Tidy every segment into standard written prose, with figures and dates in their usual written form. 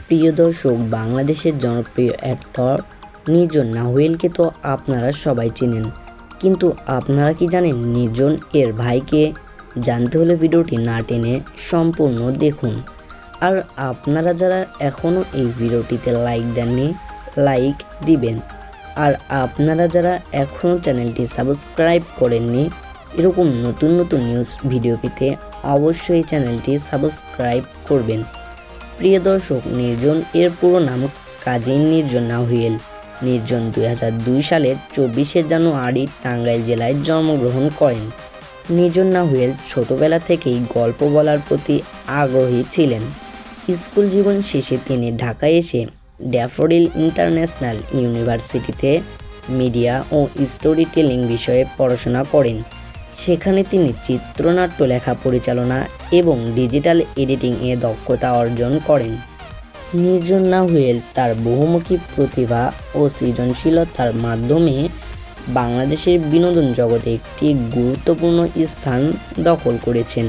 প্রিয় দর্শক, বাংলাদেশের জনপ্রিয় অ্যাক্টর নির্জন নাহুয়েলকে তো আপনারা সবাই চেনেন, কিন্তু আপনারা কি জানেন নির্জন এর ভাইকে? জানতে হলে ভিডিওটি না টেনে সম্পূর্ণ দেখুন। আর আপনারা যারা এখনও এই ভিডিওটিতে লাইক দেননি, লাইক দিবেন। আর আপনারা যারা এখনও চ্যানেলটি সাবস্ক্রাইব করেননি, এরকম নতুন নতুন নিউজ ভিডিও পেতে অবশ্যই চ্যানেলটি সাবস্ক্রাইব করবেন। প্রিয় দর্শক, নির্জন এর পুরো নাম কাজী নির্জন নাহুয়েল। নির্জন 2002 সালের 24শে জানুয়ারি টাঙ্গাইল জেলায় জন্মগ্রহণ করেন। নির্জন নাহুয়েল ছোটবেলা থেকেই গল্প বলার প্রতি আগ্রহী ছিলেন। স্কুল জীবন শেষে তিনি ঢাকায় এসে ড্যাফোডিল ইন্টারন্যাশনাল ইউনিভার্সিটিতে মিডিয়া ও স্টোরি টেলিং বিষয়ে পড়াশোনা করেন। সেখানে তিনি চিত্রনাট্য লেখা, পরিচালনা এবং ডিজিটাল এডিটিংয়ে দক্ষতা অর্জন করেন। নির্জন নাহুয়েল তার বহুমুখী প্রতিভা ও সৃজনশীলতার মাধ্যমে বাংলাদেশের বিনোদন জগতে একটি গুরুত্বপূর্ণ স্থান দখল করেছেন।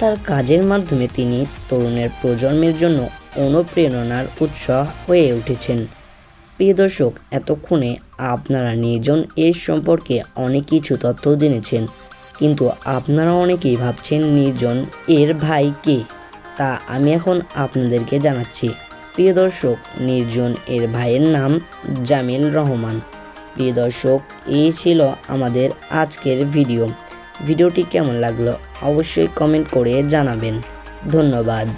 তার কাজের মাধ্যমে তিনি তরুণের প্রজন্মের জন্য অনুপ্রেরণার উৎস হয়ে উঠেছেন। প্রিয় দর্শক, এতক্ষণে আপনারা নির্জন এর সম্পর্কে অনেক কিছু তথ্য জেনেছেন, কিন্তু আপনারা অনেকেই ভাবছেন নির্জন এর ভাই কে, তা আমি এখন আপনাদেরকে জানাচ্ছি। প্রিয় দর্শক, নির্জন এর ভাইয়ের নাম জামিল রহমান। প্রিয় দর্শক, এই ছিল আমাদের আজকের ভিডিওটি কেমন লাগলো অবশ্যই কমেন্ট করে জানাবেন। ধন্যবাদ।